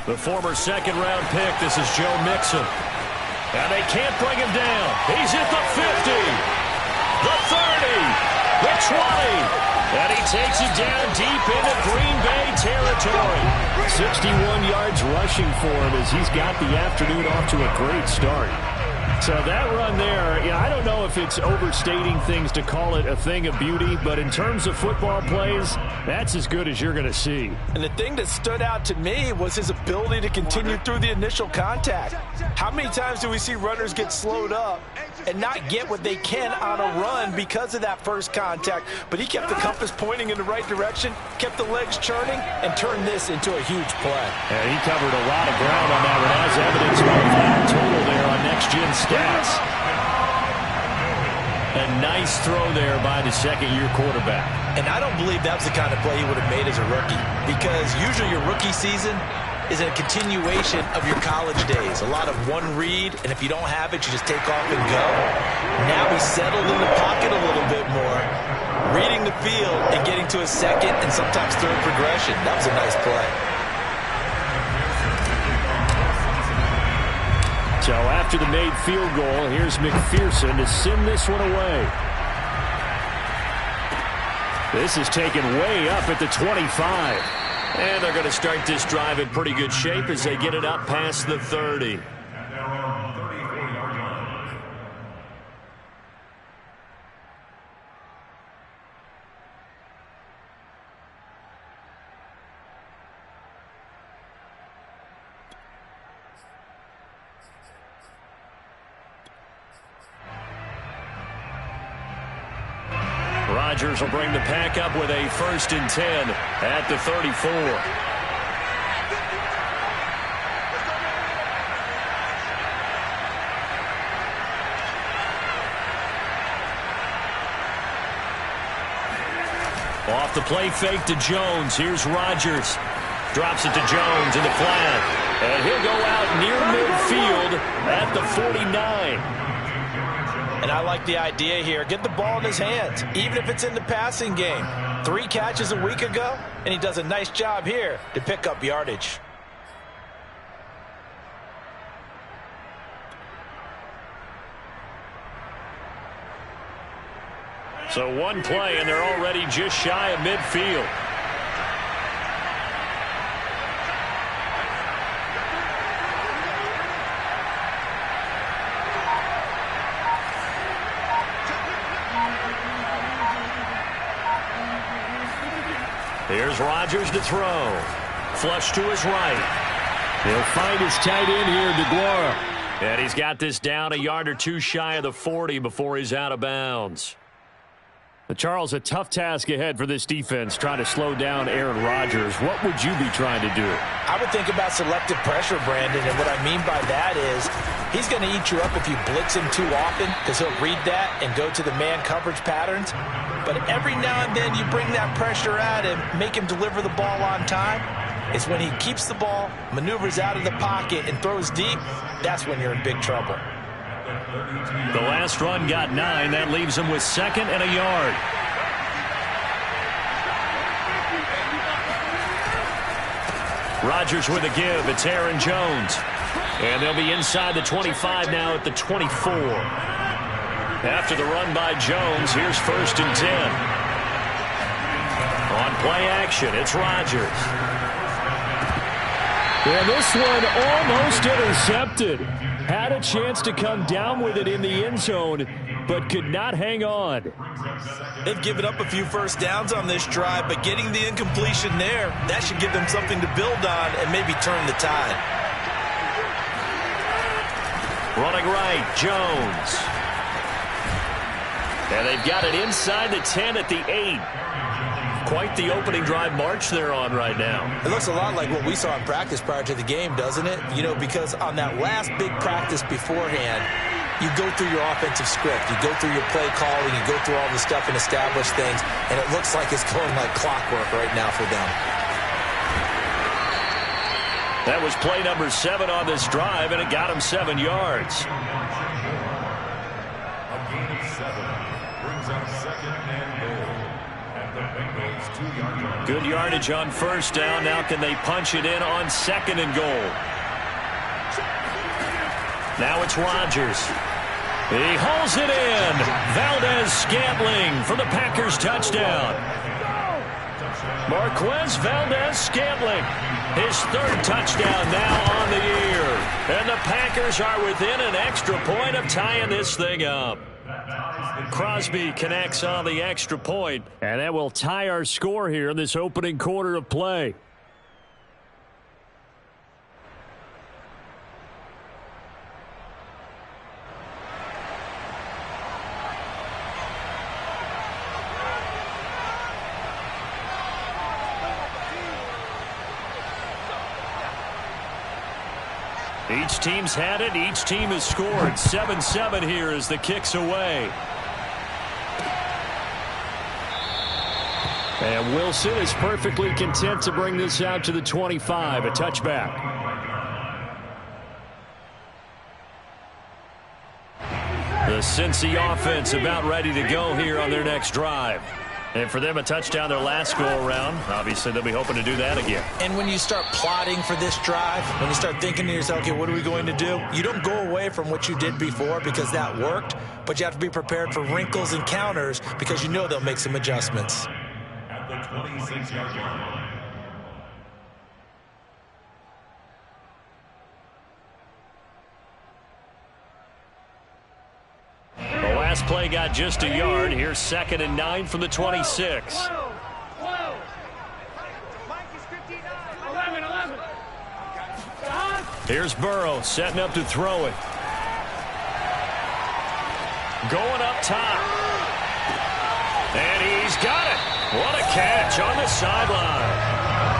The former second-round pick, this is Joe Mixon. And they can't bring him down. He's at the 50, the 30, the 20. And he takes it down deep into Green Bay territory. 61 yards rushing for him as he's got the afternoon off to a great start. So that run there, I don't know if it's overstating things to call it a thing of beauty, but in terms of football plays, that's as good as you're going to see. And the thing that stood out to me was his ability to continue through the initial contact. How many times do we see runners get slowed up and not get what they can on a run because of that first contact? But he kept the compass pointing in the right direction, kept the legs churning, and turned this into a huge play. And he covered a lot of ground on that one, as evidenced by that total there on next-gen stats. A nice throw there by the second-year quarterback. And I don't believe that was the kind of play he would have made as a rookie, because usually your rookie season is a continuation of your college days. A lot of one read, and if you don't have it, you just take off and go. Now he's settled in the pocket a little bit more, reading the field and getting to a second and sometimes third progression. That was a nice play. So after the made field goal, here's McPherson to send this one away. This is taken way up at the 25. And they're going to start this drive in pretty good shape as they get it up past the 30. Rodgers will bring the pack up with a 1st and 10 at the 34. Off the play fake to Jones. Here's Rodgers. Drops it to Jones in the flat. And he'll go out near midfield at the 49. And I like the idea here. Get the ball in his hands, even if it's in the passing game. 3 catches a week ago, and he does a nice job here to pick up yardage. So one play, and they're already just shy of midfield. Here's Rodgers to throw. Flush to his right. He'll find his tight end here, DeGuara. And he's got this down a yard or two shy of the 40 before he's out of bounds. Charles, a tough task ahead for this defense, trying to slow down Aaron Rodgers. What would you be trying to do? I would think about selective pressure, Brandon, and what I mean by that is he's going to eat you up if you blitz him too often, because he'll read that and go to the man coverage patterns. But every now and then you bring that pressure at him, make him deliver the ball on time. It's when he keeps the ball, maneuvers out of the pocket, and throws deep, that's when you're in big trouble. The last run got 9. That leaves him with 2nd and a yard. Rodgers with a give. It's Aaron Jones. And they'll be inside the 25 now at the 24. After the run by Jones, here's 1st and 10. On play action, it's Rodgers. And this one almost intercepted. Had a chance to come down with it in the end zone, but could not hang on. They've given up a few first downs on this drive, but getting the incompletion there, that should give them something to build on and maybe turn the tide. Running right, Jones. And they've got it inside the 10 at the 8. Quite the opening drive march they're on right now. It looks a lot like what we saw in practice prior to the game, doesn't it? You know, because on that last big practice beforehand, you go through your offensive script, you go through your play calling, you go through all the stuff and establish things, and it looks like it's going like clockwork right now for them. That was play number 7 on this drive, and it got him 7 yards. A gain of 7 brings up 2nd and goal Good yardage on first down. Now can they punch it in on second and goal? Now it's Rodgers. He hauls it in. Valdez-Scantling for the Packers touchdown. Marquez Valdez-Scantling, his third touchdown now on the year. And the Packers are within an extra point of tying this thing up. Crosby connects on the extra point, and that will tie our score here in this opening quarter of play. Each team's had it. Each team has scored. 7-7 here as the kick's away. And Wilson is perfectly content to bring this out to the 25, a touchback. The Cincy offense about ready to go here on their next drive. And for them, a touchdown their last go-around. Obviously, they'll be hoping to do that again. And when you start plotting for this drive, when you start thinking to yourself, okay, what are we going to do? You don't go away from what you did before because that worked, but you have to be prepared for wrinkles and counters because you know they'll make some adjustments. At the 26-yard line. Last play got just a yard. Here's 2nd and 9 from the 26. Here's Burrow setting up to throw it. Going up top. And he's got it. What a catch on the sideline.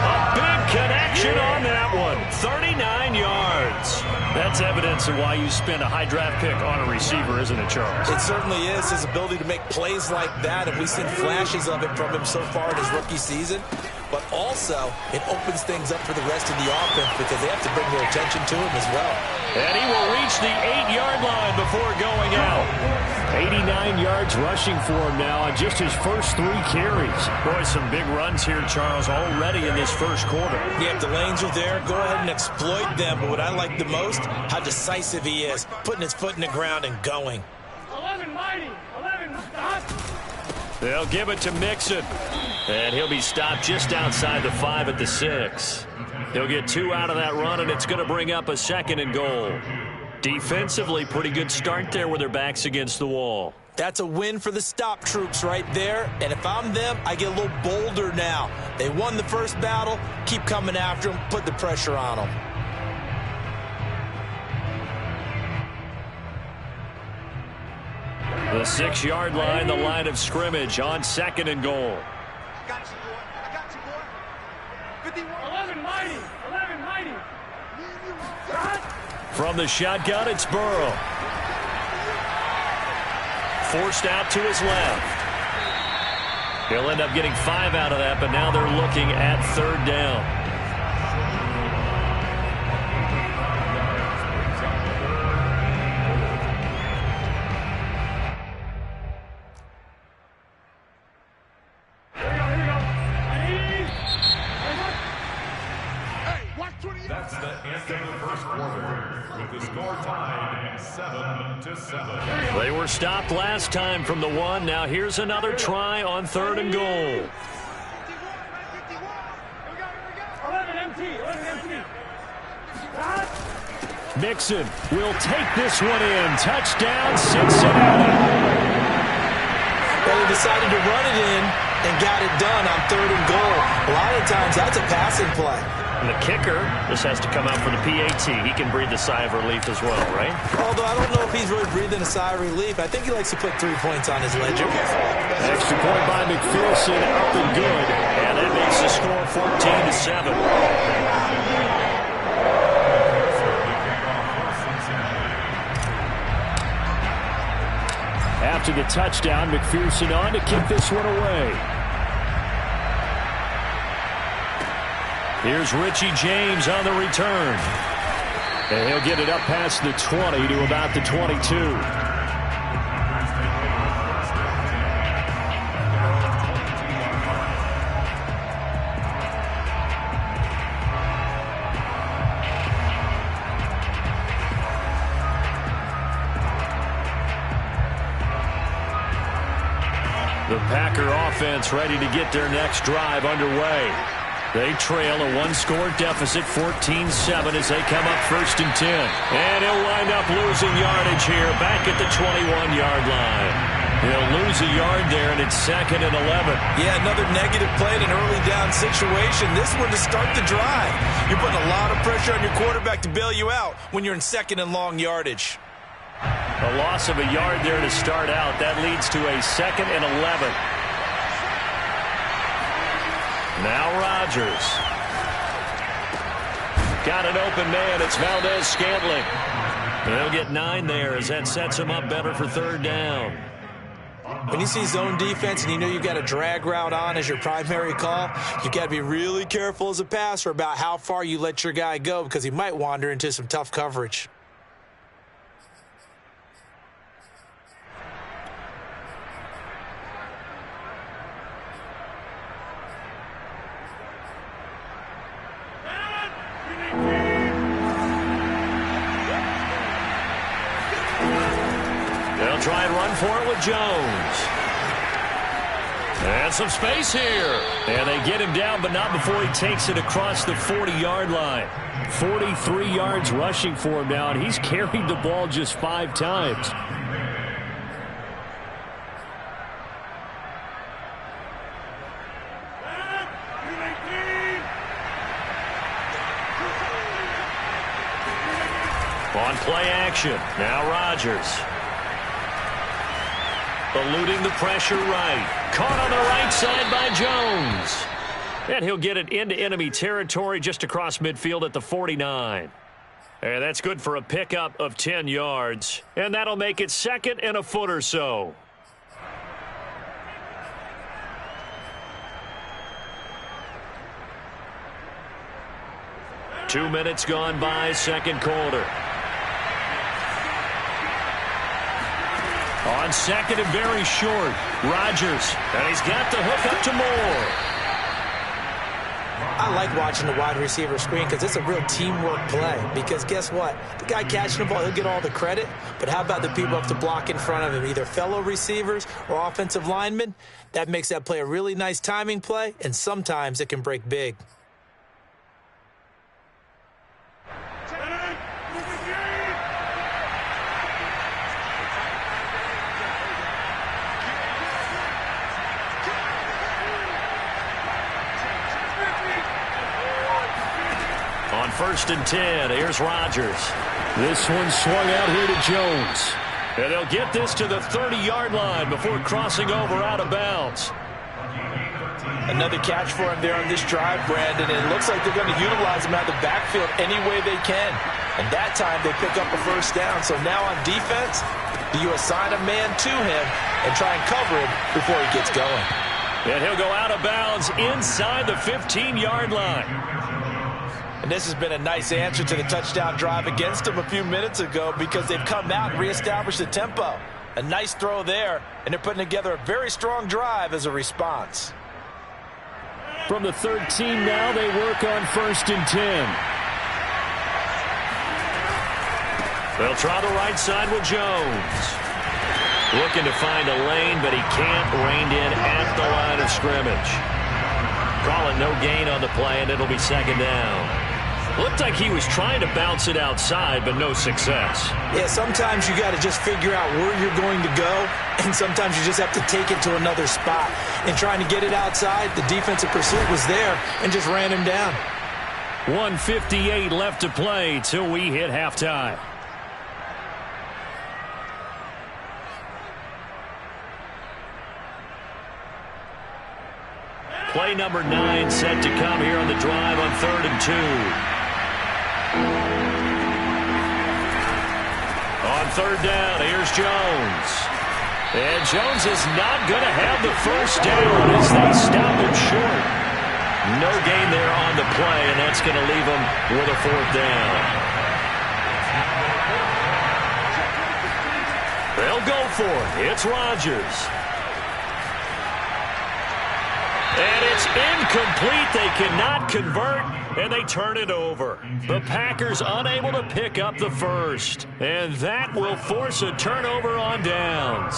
A big connection on that one. 39 yards. That's evidence of why you spend a high draft pick on a receiver, isn't it, Charles? It certainly is. His ability to make plays like that, and we've seen flashes of it from him so far in his rookie season. But also, it opens things up for the rest of the offense because they have to bring their attention to him as well. And he will reach the 8-yard line before going out. 89 yards rushing for him now on just his first 3 carries. Boy, some big runs here, Charles, already in this first quarter. Yeah, if the lanes are there, go ahead and exploit them. But what I like the most, how decisive he is, putting his foot in the ground and going. 11 mighty, 11 stop. They'll give it to Mixon. And he'll be stopped just outside the 5 at the 6. He'll get 2 out of that run, and it's going to bring up a 2nd and goal. Defensively, pretty good start there with their backs against the wall. That's a win for the stop troops right there. And if I'm them, I get a little bolder now. They won the first battle. Keep coming after them. Put the pressure on them. The 6-yard line, the line of scrimmage on 2nd and goal. I got you, boy. I got you, boy. 51. 11 mighty, 11 mighty. From the shotgun, it's Burrow. Forced out to his left. He'll end up getting 5 out of that, but now they're looking at 3rd down. That's the end of the first quarter, with the score tied 7-7. They were stopped last time from the 1. Now here's another try on 3rd and goal. 11 MT. Mixon will take this one in. Touchdown, Cincinnati. Well, he decided to run it in and got it done on 3rd and goal. A lot of times, that's a passing play. And the kicker just has to come out for the PAT. He can breathe a sigh of relief as well, right? Although I don't know if he's really breathing a sigh of relief. I think he likes to put 3 points on his ledger. Extra point by McPherson, up and good. And that makes the score 14-7. After the touchdown, McPherson on to kick this one away. Here's Richie James on the return. And he'll get it up past the 20 to about the 22. The Packer offense ready to get their next drive underway. They trail a one-score deficit, 14-7, as they come up 1st and 10. And he'll wind up losing yardage here, back at the 21-yard line. He'll lose a yard there, and it's 2nd and 11. Yeah, another negative play in an early down situation. This one to start the drive. You're putting a lot of pressure on your quarterback to bail you out when you're in 2nd and long yardage. A loss of a yard there to start out. That leads to a 2nd and 11. Now Rodgers. Got an open man. It's Valdez-Scantling. They'll get 9 there as that sets him up better for 3rd down. When you see zone defense and you know you've got a drag route on as your primary call, you've got to be really careful as a passer about how far you let your guy go because he might wander into some tough coverage. They'll try and run for it with Jones. And some space here. And they get him down, but not before he takes it across the 40-yard line. 43 yards rushing for him now, and he's carried the ball just 5 times. On play action, now Rodgers. Eluding the pressure right. Caught on the right side by Jones. And he'll get it into enemy territory just across midfield at the 49. And that's good for a pickup of 10 yards. And that'll make it 2nd and a foot or so. Two minutes gone by, 2nd quarter. On 2nd and very short, Rodgers, and he's got the hook up to Moore. I like watching the wide receiver screen because it's a real teamwork play. Because guess what? The guy catching the ball, he'll get all the credit. But how about the people up to block in front of him, either fellow receivers or offensive linemen? That makes that play a really nice timing play, and sometimes it can break big. On 1st and 10, here's Rodgers. This one swung out here to Jones. And they'll get this to the 30-yard line before crossing over out of bounds. Another catch for him there on this drive, Brandon, and it looks like they're going to utilize him out of the backfield any way they can. And that time they pick up a 1st down. So now on defense, do you assign a man to him and try and cover him before he gets going? And he'll go out of bounds inside the 15-yard line. And this has been a nice answer to the touchdown drive against them a few minutes ago because they've come out and reestablished the tempo. A nice throw there, and they're putting together a very strong drive as a response. From the 13 now, they work on 1st and 10. They'll try the right side with Jones. Looking to find a lane, but he can't. Reined in at the line of scrimmage. Calling no gain on the play, and it'll be 2nd down. Looked like he was trying to bounce it outside, but no success. Yeah, sometimes you got to just figure out where you're going to go, and sometimes you just have to take it to another spot. And trying to get it outside, the defensive pursuit was there and just ran him down. 1:58 left to play till we hit halftime. Play number 9 set to come here on the drive on 3rd and 2. On 3rd down, here's Jones. And Jones is not going to have the 1st down as they stop him short. No gain there on the play, and that's going to leave him with a 4th down. They'll go for it. It's Rodgers. And it's incomplete. They cannot convert, and they turn it over. The Packers unable to pick up the 1st, and that will force a turnover on downs.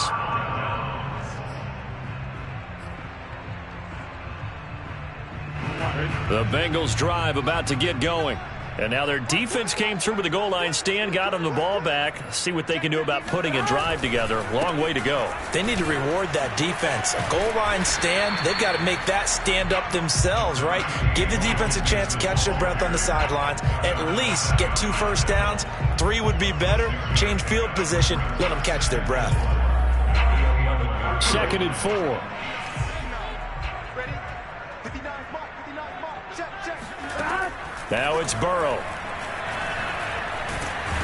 The Bengals drive about to get going. And now their defense came through with the goal line stand, got them the ball back. See what they can do about putting a drive together. Long way to go. They need to reward that defense. A goal line stand, they've got to make that stand up themselves, right? Give the defense a chance to catch their breath on the sidelines. At least get 2 first downs. 3 would be better. Change field position. Let them catch their breath. 2nd and 4. Ready? 59 mark, 59 mark. Check. Now it's Burrow.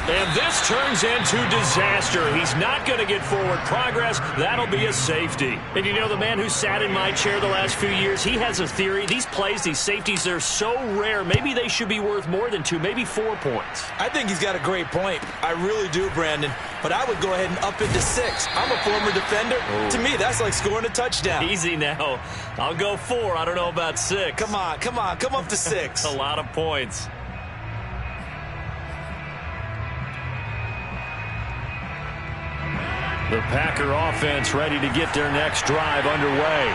And this turns into disaster. He's not going to get forward progress. That'll be a safety. And you know, the man who sat in my chair the last few years, he has a theory. These plays, these safeties, they're so rare. Maybe they should be worth more than 2, maybe 4 points. I think he's got a great point. I really do, Brandon. But I would go ahead and up it to 6. I'm a former defender. Oh. To me, that's like scoring a touchdown. Easy now. I'll go 4. I don't know about 6. Come on. Come up to 6. A lot of points. The Packer offense ready to get their next drive underway.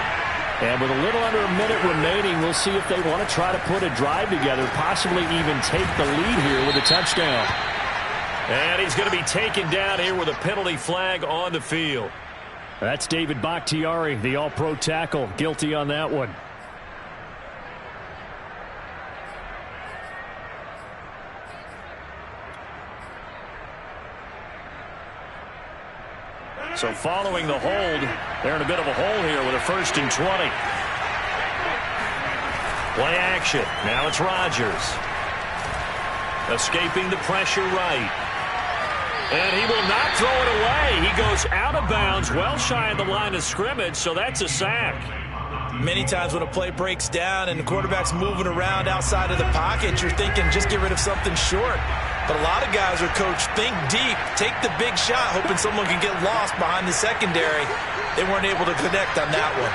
And with a little under a minute remaining, we'll see if they want to try to put a drive together, possibly even take the lead here with a touchdown. And he's going to be taken down here with a penalty flag on the field. That's David Bakhtiari, the all-pro tackle, guilty on that one. So following the hold, they're in a bit of a hole here with a 1st and 20. Play action. Now it's Rodgers. Escaping the pressure right. And he will not throw it away. He goes out of bounds, well shy of the line of scrimmage, so that's a sack. Many times when a play breaks down and the quarterback's moving around outside of the pocket, you're thinking just get rid of something short. But a lot of guys are coached, think deep, take the big shot, hoping someone can get lost behind the secondary. They weren't able to connect on that one.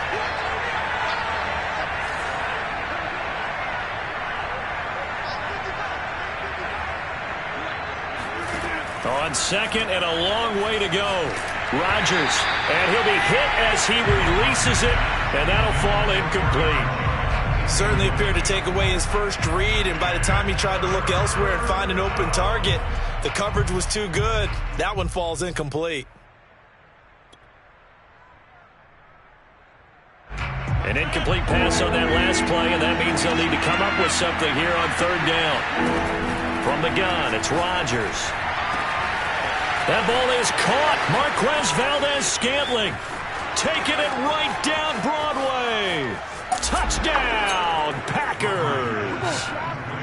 On 2nd and a long way to go. Rodgers, and he'll be hit as he releases it, and that'll fall incomplete. Certainly appeared to take away his first read, and by the time he tried to look elsewhere and find an open target, the coverage was too good. That one falls incomplete. An incomplete pass on that last play, and that means they'll need to come up with something here on 3rd down. From the gun, it's Rodgers. That ball is caught. Marquez Valdes-Scantling taking it right down Broadway. Touchdown, Packers.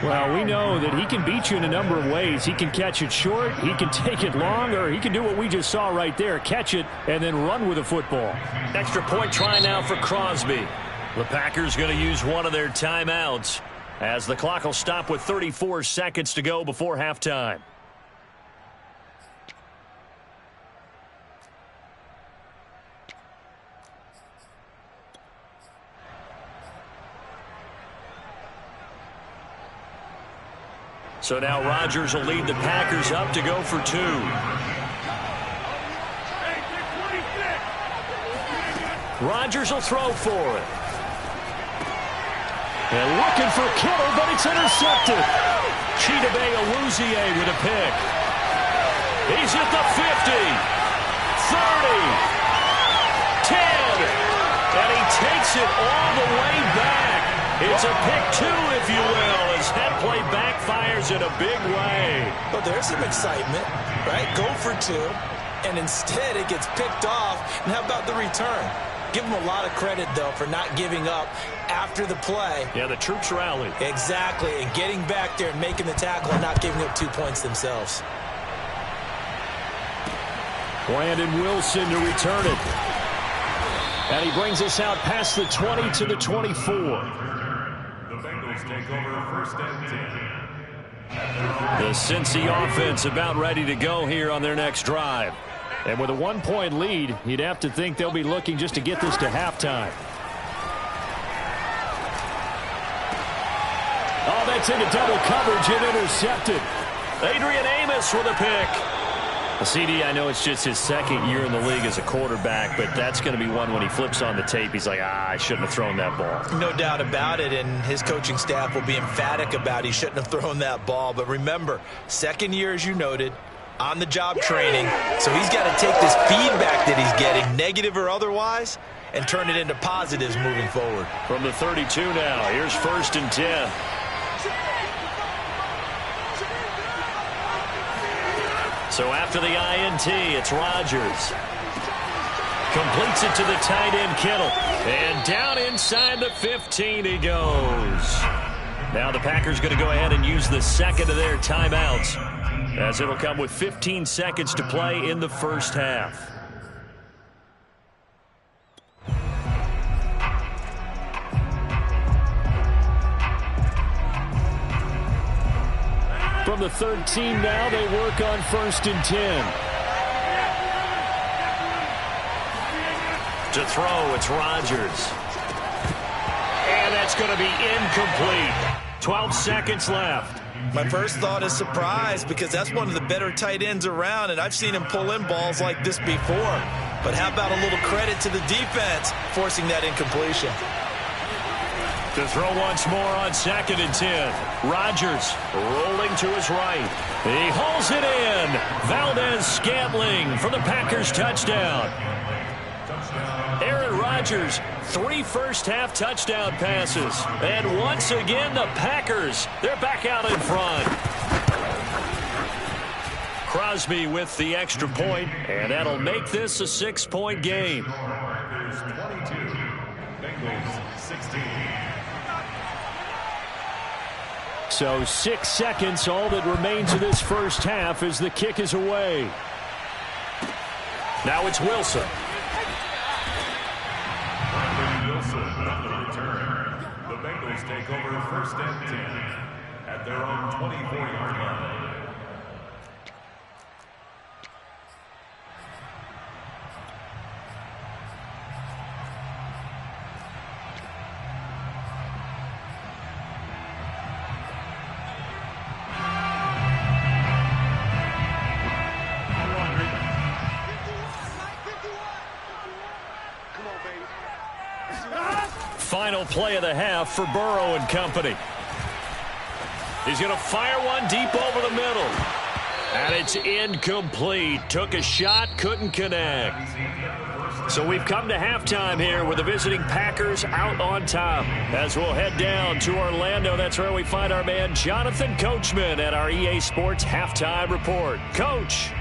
Well, we know that he can beat you in a number of ways. He can catch it short, he can take it long, or he can do what we just saw right there, catch it and then run with the football. Extra point try now for Crosby. The Packers going to use one of their timeouts as the clock will stop with 34 seconds to go before halftime. So now Rodgers will lead the Packers up to go for 2. Rodgers will throw for it. And looking for Kittle, but it's intercepted. Chidobe Awuzie with a pick. He's at the 50, 30, 10, and he takes it all the way back. It's a pick 2, if you will, as that play backfires in a big way. But there's some excitement, right? Go for 2, and instead it gets picked off. And how about the return? Give him a lot of credit, though, for not giving up after the play. Yeah, the troops rallied. Exactly, and getting back there and making the tackle and not giving up 2 points themselves. Brandon Wilson to return it. And he brings us out past the 20 to the 24. The Bengals take over 1st and 10. The Cincy offense about ready to go here on their next drive. And with a 1-point lead, you'd have to think they'll be looking just to get this to halftime. Oh, that's into double coverage and intercepted. Adrian Amos with a pick. CD, I know it's just his second year in the league as a quarterback, but that's going to be one when he flips on the tape, he's like, I shouldn't have thrown that ball. No doubt about it, and his coaching staff will be emphatic about he shouldn't have thrown that ball. But remember, second year, as you noted, on-the-job training, so he's got to take this feedback that he's getting, negative or otherwise, and turn it into positives moving forward. From the 32 now, here's 1st and 10. So after the INT, it's Rodgers. Completes it to the tight end, Kittle. And down inside the 15 he goes. Now the Packers going to go ahead and use the second of their timeouts, as it'll come with 15 seconds to play in the first half. From the 13 now, they work on 1st and 10. To throw, it's Rodgers. And that's going to be incomplete. 12 seconds left. My first thought is surprise, because that's one of the better tight ends around, and I've seen him pull in balls like this before. But how about a little credit to the defense forcing that incompletion? To throw once more on 2nd and 10. Rodgers rolling to his right. He hauls it in. Valdez-Scantling for the Packers touchdown. Aaron Rodgers, 3 first-half touchdown passes. And once again, the Packers, they're back out in front. Crosby with the extra point, and that'll make this a 6-point game. Packers 22, Bengals 16. So 6 seconds, all that remains of this first half as the kick is away. Now it's Wilson. Wilson on the return. The Bengals take over 1st and 10 at their own 24-yard line. Final play of the half for Burrow and company. He's going to fire one deep over the middle. And it's incomplete. Took a shot, couldn't connect. So we've come to halftime here with the visiting Packers out on top. As we'll head down to Orlando, that's where we find our man Jonathan Coachman at our EA Sports Halftime Report. Coach.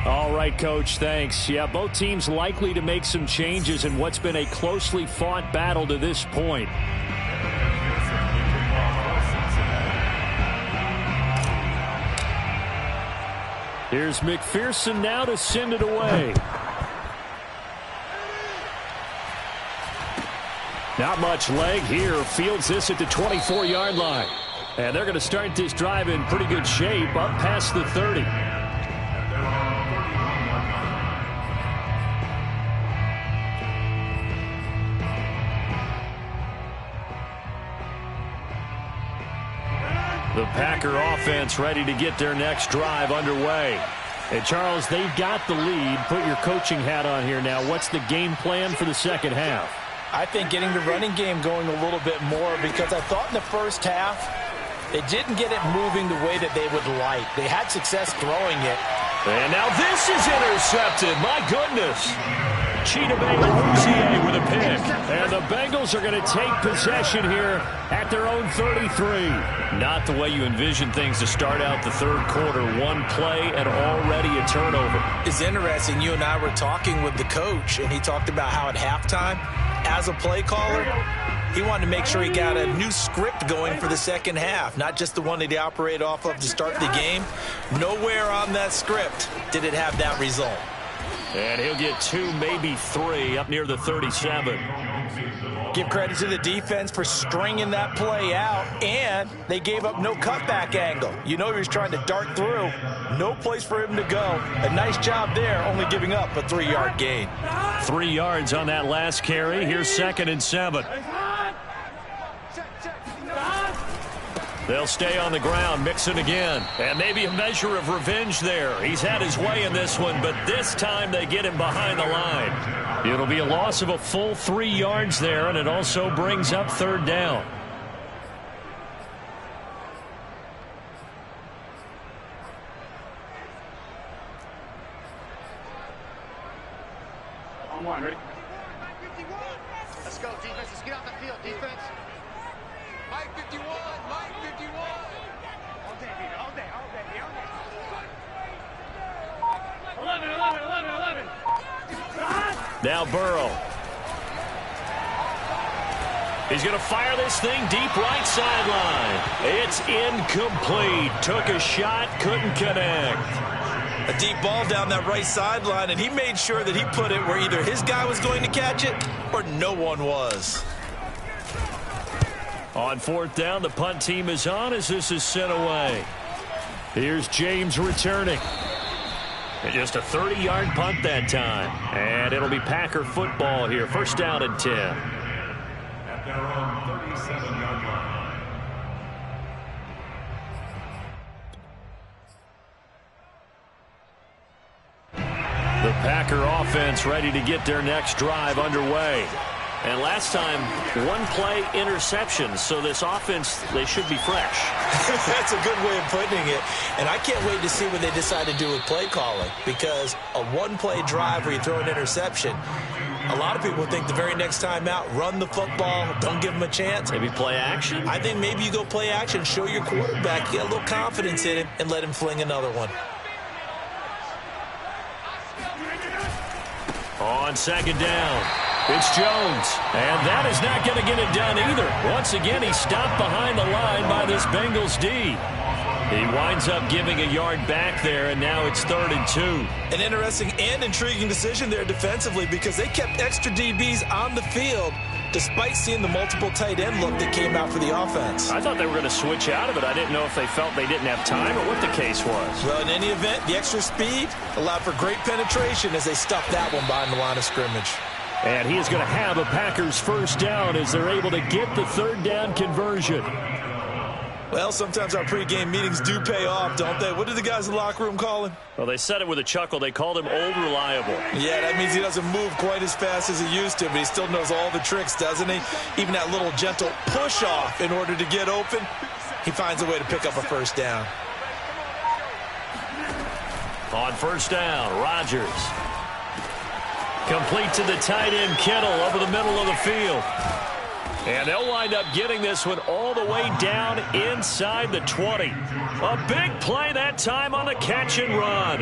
All right, Coach, thanks. Yeah, both teams likely to make some changes in what's been a closely fought battle to this point. Here's McPherson now to send it away. Not much leg here. Fields this at the 24-yard line. And they're going to start this drive in pretty good shape up past the 30. The Packer offense ready to get their next drive underway. And, Charles, they've got the lead. Put your coaching hat on here now. What's the game plan for the second half? I think getting the running game going a little bit more, because I thought in the first half they didn't get it moving the way that they would like. They had success throwing it. And now this is intercepted. My goodness. Chidobe Awuzie with a pick. And the Bengals are going to take possession here at their own 33. Not the way you envision things to start out the third quarter. One play and already a turnover. It's interesting. You and I were talking with the coach, and he talked about how at halftime, as a play caller, he wanted to make sure he got a new script going for the second half, not just the one that he operated off of to start the game. Nowhere on that script did it have that result. And he'll get 2, maybe 3 up near the 37. Give credit to the defense for stringing that play out, and they gave up no cutback angle. You know he was trying to dart through. No place for him to go. A nice job there, only giving up a 3-yard gain. 3 yards on that last carry. Here's 2nd and 7. They'll stay on the ground, Mixon again. And maybe a measure of revenge there. He's had his way in this one, but this time they get him behind the line. It'll be a loss of a full 3 yards there, and it also brings up 3rd down. On one, ready? Let's go, defense. Let's get off the field, defense. Mike 51, Mike 51. All day, Peter, all day, all day, all day. 11. Now Burrow. He's going to fire this thing deep right sideline. It's incomplete. Took a shot, couldn't connect. A deep ball down that right sideline, and he made sure that he put it where either his guy was going to catch it or no one was. On 4th down, the punt team is on as this is sent away. Here's James returning. And just a 30-yard punt that time. And it'll be Packer football here. 1st down and 10. At their own 37-yard line. The Packer offense ready to get their next drive underway. And last time, 1-play interception. So this offense, they should be fresh. That's a good way of putting it. And I can't wait to see what they decide to do with play calling. Because a 1-play drive where you throw an interception, a lot of people think the very next time out, run the football, don't give them a chance. Maybe play action? I think maybe you go play action, show your quarterback, get a little confidence in him, and let him fling another one. On 2nd down, it's Jones. And that is not going to get it done either. Once again, he's stopped behind the line by this Bengals D. He winds up giving a yard back there, and now it's 3rd and 2. An interesting and intriguing decision there defensively because they kept extra DBs on the field despite seeing the multiple tight end look that came out for the offense. I thought they were going to switch out of it. I didn't know if they felt they didn't have time or what the case was. Well, in any event, the extra speed allowed for great penetration as they stuffed that one behind the line of scrimmage. And he is going to have a Packers 1st down as they're able to get the 3rd down conversion. Well, sometimes our pregame meetings do pay off, don't they? What did the guys in the locker room call him? Well, they said it with a chuckle. They called him Old Reliable. Yeah, that means he doesn't move quite as fast as he used to, but he still knows all the tricks, doesn't he? Even that little gentle push-off in order to get open, he finds a way to pick up a 1st down. On 1st down, Rodgers. Complete to the tight end, Kittle, over the middle of the field. And they'll wind up getting this one all the way down inside the 20. A big play that time on the catch and run.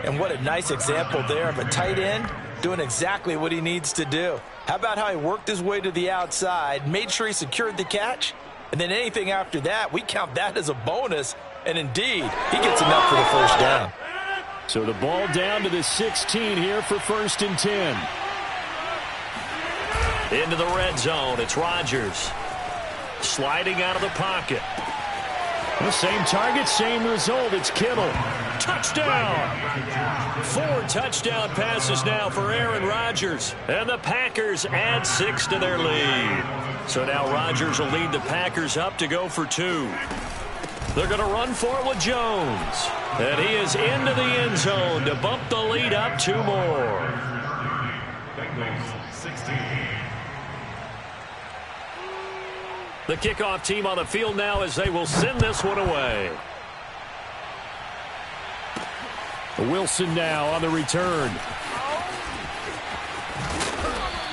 And what a nice example there of a tight end doing exactly what he needs to do. How about how he worked his way to the outside, made sure he secured the catch, and then anything after that, we count that as a bonus. And indeed, he gets enough for the 1st down. So the ball down to the 16 here for 1st and 10. Into the red zone, it's Rodgers. Sliding out of the pocket. The same target, same result, it's Kittle. Touchdown! 4 touchdown passes now for Aaron Rodgers. And the Packers add 6 to their lead. So now Rodgers will lead the Packers up to go for 2. They're going to run for it with Jones. And he is into the end zone to bump the lead up 2 more. Bengals 16. The kickoff team on the field now as they will send this one away. Wilson now on the return.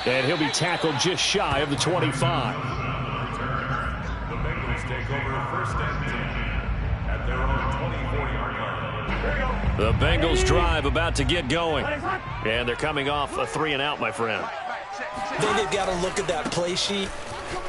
And he'll be tackled just shy of the 25. The Bengals take over 1st and 10 at their own 24-yard line. The Bengals drive about to get going. And they're coming off a 3-and-out, my friend. I think they've got to look at that play sheet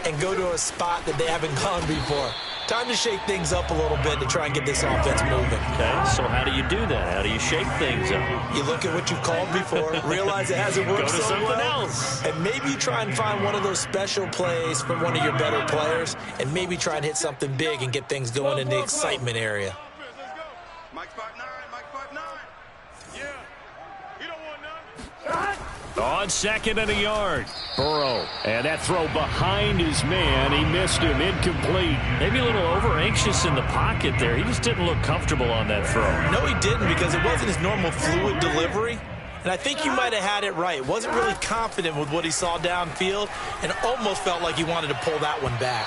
and go to a spot that they haven't gone before. Time to shake things up a little bit to try and get this offense moving. Okay, so how do you do that? How do you shake things up? You look at what you've called before, realize it hasn't worked Go to so something well, else. and maybe you try and find one of those special plays from one of your better players, and maybe try and hit something big and get things going in the excitement area. Mike spot 9, Mike spot 9. Yeah, you don't want none. On second and a yard, Burrow. And that throw behind his man. He missed him. Incomplete. Maybe a little over-anxious in the pocket there. He just didn't look comfortable on that throw. No, he didn't, because it wasn't his normal fluid delivery. And I think you might have had it right. Wasn't really confident with what he saw downfield and almost felt like he wanted to pull that one back.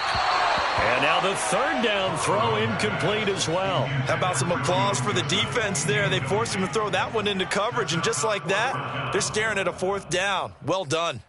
And now the third down throw incomplete as well. How about some applause for the defense there? They forced him to throw that one into coverage, and just like that, they're staring at a fourth down. Well done.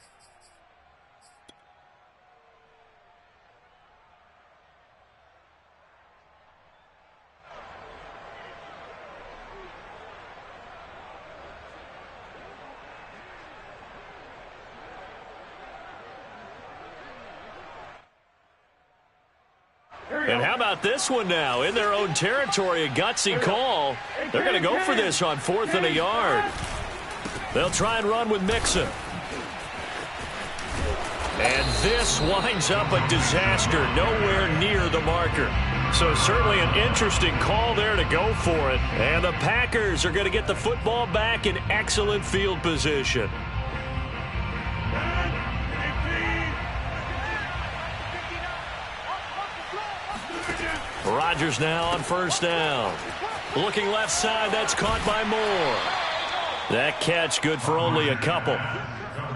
And how about this one now? In their own territory, a gutsy call. They're going to go for this on 4th and a yard. They'll try and run with Mixon. And this winds up a disaster, nowhere near the marker. So certainly an interesting call there to go for it. And the Packers are going to get the football back in excellent field position. Rodgers now on first down. Looking left side, that's caught by Moore. That catch good for only a couple.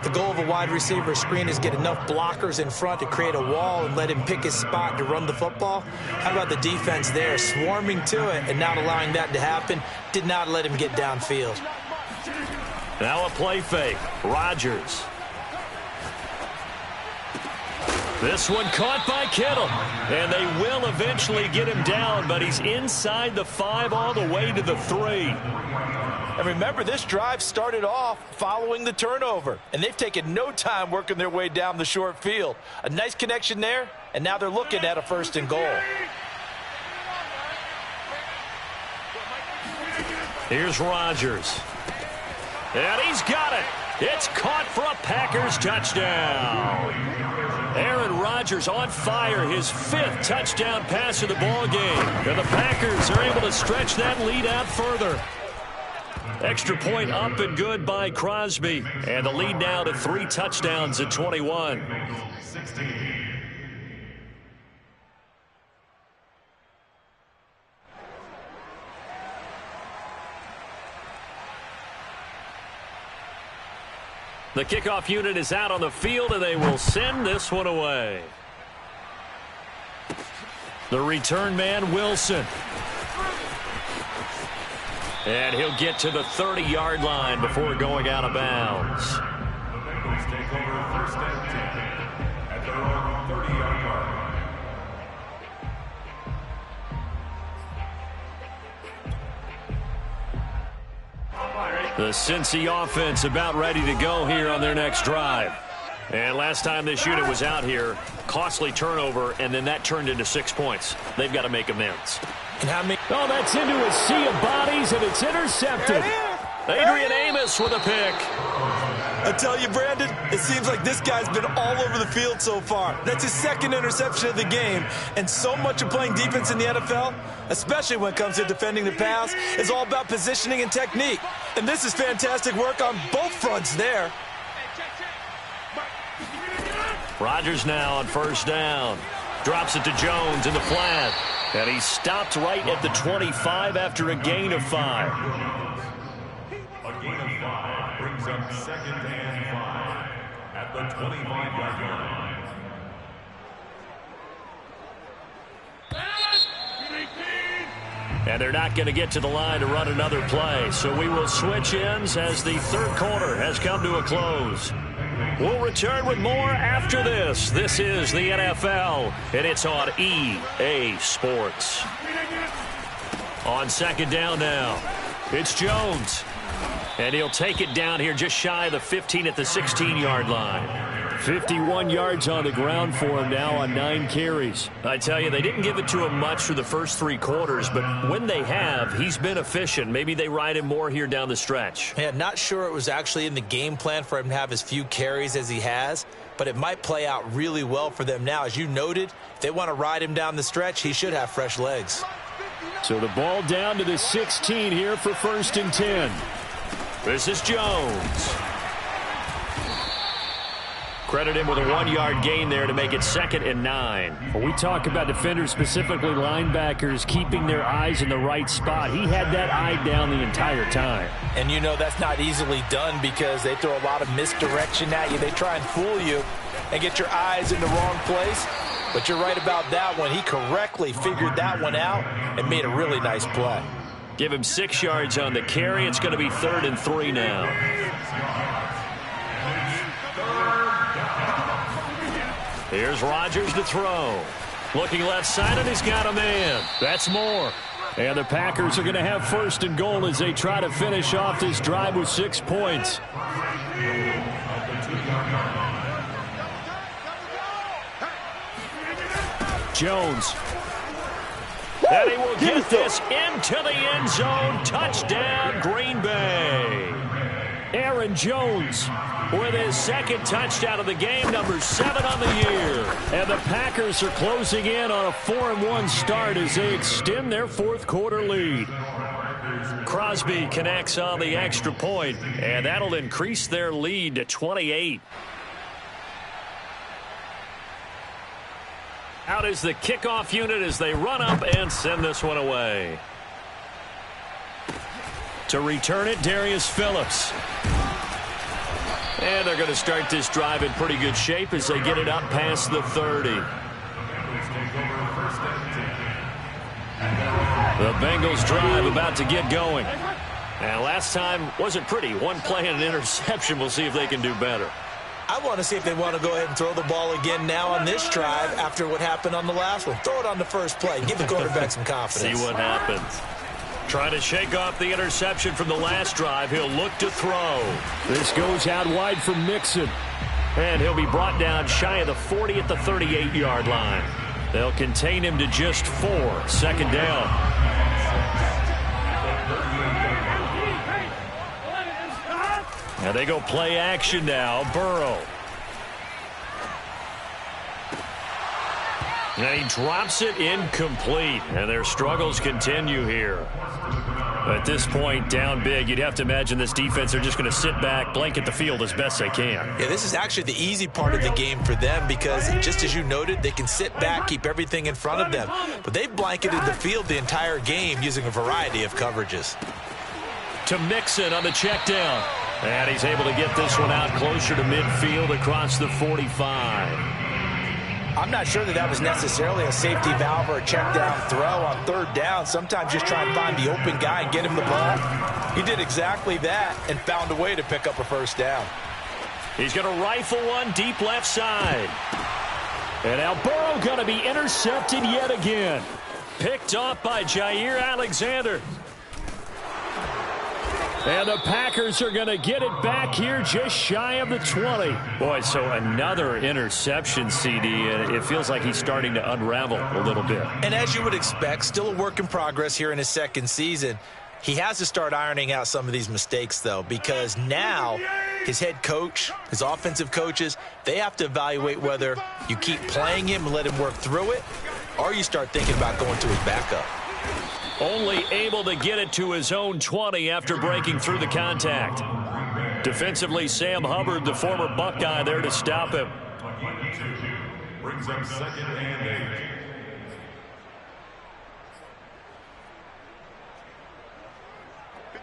The goal of a wide receiver screen is get enough blockers in front to create a wall and let him pick his spot to run the football. How about the defense there, swarming to it and not allowing that to happen? Did not let him get downfield. Now a play fake. Rodgers. This one caught by Kittle. And they will eventually get him down, but he's inside the 5 all the way to the 3. And remember, this drive started off following the turnover, and they've taken no time working their way down the short field. A nice connection there, and now they're looking at a 1st and goal. Here's Rodgers. And he's got it. It's caught for a Packers touchdown. Aaron Rodgers on fire, his 5th touchdown pass of the ball game. And the Packers are able to stretch that lead out further. Extra point up and good by Crosby. And the lead now to 3 touchdowns at 21. 16. The kickoff unit is out on the field, and they will send this one away. The return man, Wilson. And he'll get to the 30-yard line before going out of bounds. The Bengals take over 1st and 10 at their own 30-yard line. The Cincy offense about ready to go here on their next drive. And last time this unit was out here, costly turnover, and then that turned into 6 points. They've got to make amends. And how many? Oh, that's into a sea of bodies, and it's intercepted. Adrian Amos with a pick. I tell you, Brandon, it seems like this guy's been all over the field so far. That's his 2nd interception of the game. And so much of playing defense in the NFL, especially when it comes to defending the pass, is all about positioning and technique. And this is fantastic work on both fronts there. Rodgers now on first down. Drops it to Jones in the flat. And he stopped right at the 25 after a gain of 5. A gain of 5 brings up 2nd and 5 at the 25-yard line. And they're not going to get to the line to run another play. So we will switch ends as the 3rd quarter has come to a close. We'll return with more after this. This is the NFL, and it's on EA Sports. On 2nd down now, it's Jones. And he'll take it down here just shy of the 15 at the 16-yard line. 51 yards on the ground for him now on 9 carries. I tell you, they didn't give it to him much for the first 3 quarters, but when they have, he's been efficient. Maybe they ride him more here down the stretch. Yeah, not sure it was actually in the game plan for him to have as few carries as he has, but it might play out really well for them now. As you noted, if they want to ride him down the stretch, he should have fresh legs. So the ball down to the 16 here for 1st and 10. This is Jones. Credit him with a 1-yard gain there to make it 2nd and 9. When we talk about defenders, specifically linebackers, keeping their eyes in the right spot, he had that eye down the entire time. And you know that's not easily done because they throw a lot of misdirection at you. They try and fool you and get your eyes in the wrong place. But you're right about that one. He correctly figured that one out and made a really nice play. Give him 6 yards on the carry. It's going to be 3rd and 3 now. Here's Rodgers to throw. Looking left side, and he's got a man. That's more. And the Packers are going to have 1st and goal as they try to finish off this drive with 6 points. Jones. And he will get this into the end zone. Touchdown, Green Bay. Aaron Jones with his 2nd touchdown of the game, number 7 on the year. And the Packers are closing in on a 4-1 start as they extend their 4th quarter lead. Crosby connects on the extra point, and that'll increase their lead to 28. Out is the kickoff unit as they run up and send this one away. To return it, Darius Phillips. And they're going to start this drive in pretty good shape as they get it up past the 30. The Bengals drive about to get going. And last time wasn't pretty. One play and an interception. We'll see if they can do better. I want to see if they want to go ahead and throw the ball again now on this drive after what happened on the last one. Throw it on the first play. Give the quarterback some confidence. See what happens. Trying to shake off the interception from the last drive. He'll look to throw. This goes out wide for Mixon. And he'll be brought down shy of the 40 at the 38-yard line. They'll contain him to just 4. 2nd down. Now they go play action now. Burrow. And he drops it incomplete. And their struggles continue here. At this point, down big, you'd have to imagine this defense are just going to sit back, blanket the field as best they can. Yeah, this is actually the easy part of the game for them because, just as you noted, they can sit back, keep everything in front of them. But they've blanketed the field the entire game using a variety of coverages. To Mixon on the check down. And he's able to get this one out closer to midfield across the 45. I'm not sure that was necessarily a safety valve or a check down throw on 3rd down. Sometimes just try and find the open guy and get him the ball. He did exactly that and found a way to pick up a 1st down. He's going to rifle one deep left side. And now Burrow going to be intercepted yet again. Picked off by Jair Alexander. And the Packers are going to get it back here just shy of the 20. Boy, so another interception, CD, and it feels like he's starting to unravel a little bit. And as you would expect, still a work in progress here in his 2nd season. He has to start ironing out some of these mistakes, though, because now his head coach, his offensive coaches, they have to evaluate whether you keep playing him and let him work through it, or you start thinking about going to his backup. Only able to get it to his own 20 after breaking through the contact. Defensively, Sam Hubbard, the former Buckeye, there to stop him. Brings up 2nd and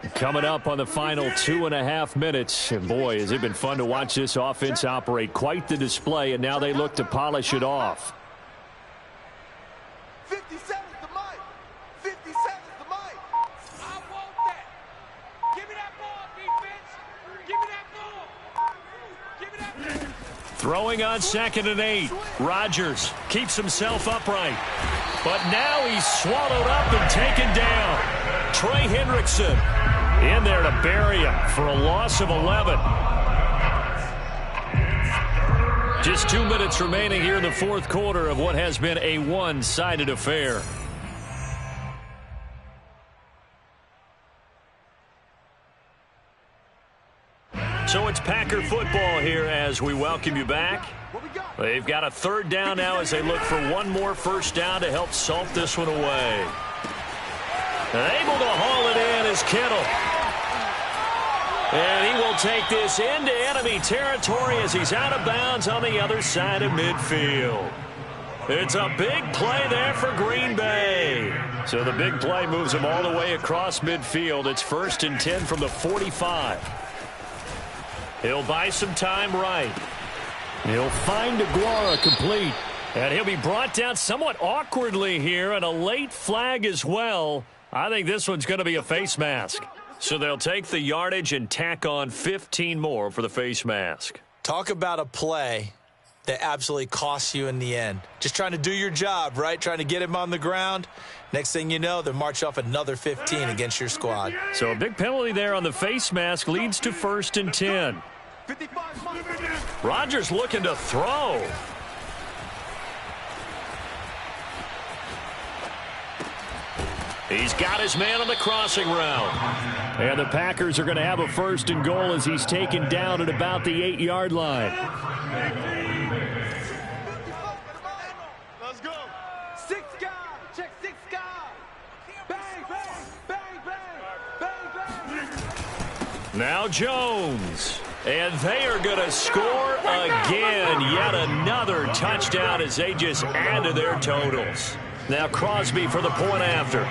8. Coming up on the final 2.5 minutes. And boy, has it been fun to watch this offense operate. Quite the display, and now they look to polish it off. 57's the mic. 57's the mic. I want that. Give me that ball, defense. Give me that ball. Give me that ball. Throwing on 2nd and 8. Rodgers keeps himself upright. But now he's swallowed up and taken down. Trey Hendrickson in there to bury him for a loss of 11. Just 2 minutes remaining here in the fourth quarter of what has been a one-sided affair. So it's Packer football here as we welcome you back. They've got a third down now as they look for one more first down to help salt this one away. Able to haul it in is Kittle. And he will take this into enemy territory as he's out of bounds on the other side of midfield. It's a big play there for Green Bay. So the big play moves him all the way across midfield. It's 1st and 10 from the 45. He'll buy some time right. He'll find Aguara complete. And he'll be brought down somewhat awkwardly here, and a late flag as well. I think this one's going to be a face mask. So they'll take the yardage and tack on 15 more for the face mask. Talk about a play that absolutely costs you in the end. Just trying to do your job, right? Trying to get him on the ground. Next thing you know, they'll march off another 15 against your squad. So a big penalty there on the face mask leads to 1st and 10. Rodgers looking to throw. He's got his man on the crossing route. And the Packers are going to have a 1st and goal as he's taken down at about the 8-yard line. Let's go. 6 guys. Check 6 guys. Bang, bang, bang, bang, bang, bang. Now Jones. And they are going to score again. Yet another touchdown as they just add to their totals. Now Crosby for the point after.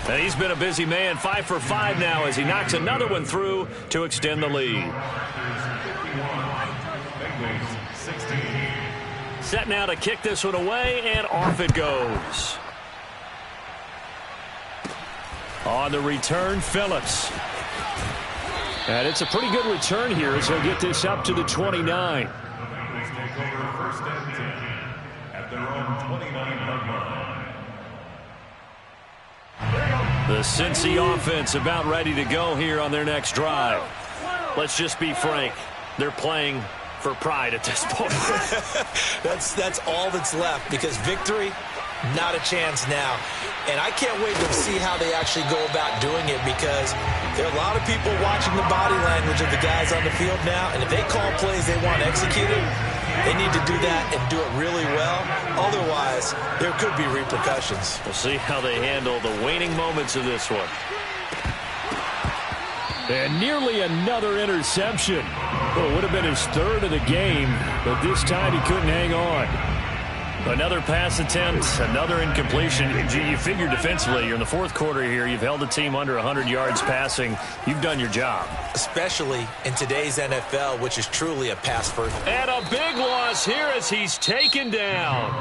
And he's been a busy man, 5 for 5 now as he knocks another one through to extend the lead. Set now to kick this one away, and off it goes. On the return, Phillips. And it's a pretty good return here as he'll get this up to the 29. Take over 1st and 10 at their own 29-yard line. The Cincy offense about ready to go here on their next drive. Let's just be frank. They're playing for pride at this point. That's all that's left, because victory, not a chance now. And I can't wait to see how they actually go about doing it, because there are a lot of people watching the body language of the guys on the field now, and if they call plays they want executed, they need to do that and do it really well. Otherwise, there could be repercussions. We'll see how they handle the waning moments of this one. And nearly another interception. Well, it would have been his 3rd of the game, but this time he couldn't hang on. Another pass attempt, another incompletion. You figure defensively, you're in the fourth quarter here. You've held the team under 100 yards passing. You've done your job. Especially in today's NFL, which is truly a pass-first. And a big loss here as he's taken down.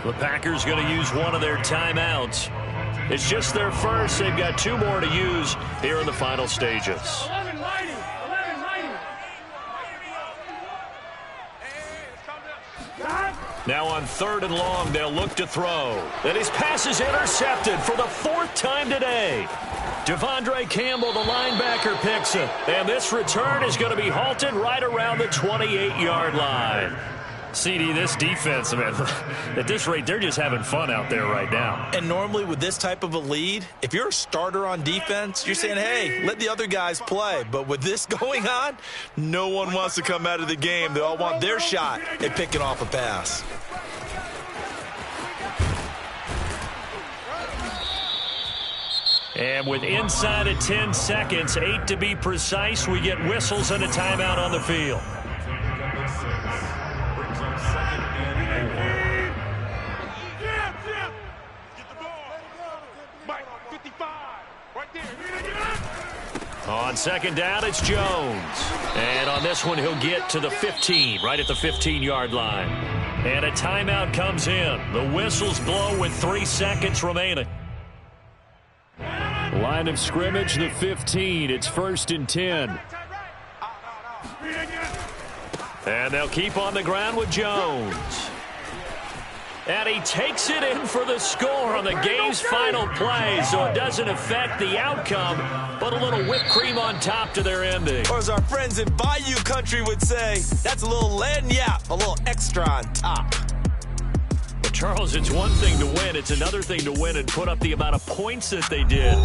The Packers going to use one of their timeouts. It's just their first. They've got 2 more to use here in the final stages. Now on 3rd and long, they'll look to throw. And his pass is intercepted for the 4th time today. Devondre Campbell, the linebacker, picks it. And this return is going to be halted right around the 28-yard line. CD, this defense, man, at this rate, they're just having fun out there right now. And normally with this type of a lead, if you're a starter on defense, you're saying, hey, let the other guys play. But with this going on, no one wants to come out of the game. They all want their shot at picking off a pass. And with inside of 10 seconds, 8 to be precise, we get whistles and a timeout on the field. On 2nd down, it's Jones. And on this one, he'll get to the 15, right at the 15-yard line. And a timeout comes in. The whistles blow with 3 seconds remaining. Line of scrimmage, the 15. It's 1st and 10. And they'll keep on the ground with Jones. And he takes it in for the score on the game's final play, so it doesn't affect the outcome, but a little whipped cream on top to their ending. Or as our friends in Bayou Country would say, that's a little lagniappe, a little extra on top. But Charles, it's one thing to win. It's another thing to win and put up the amount of points that they did.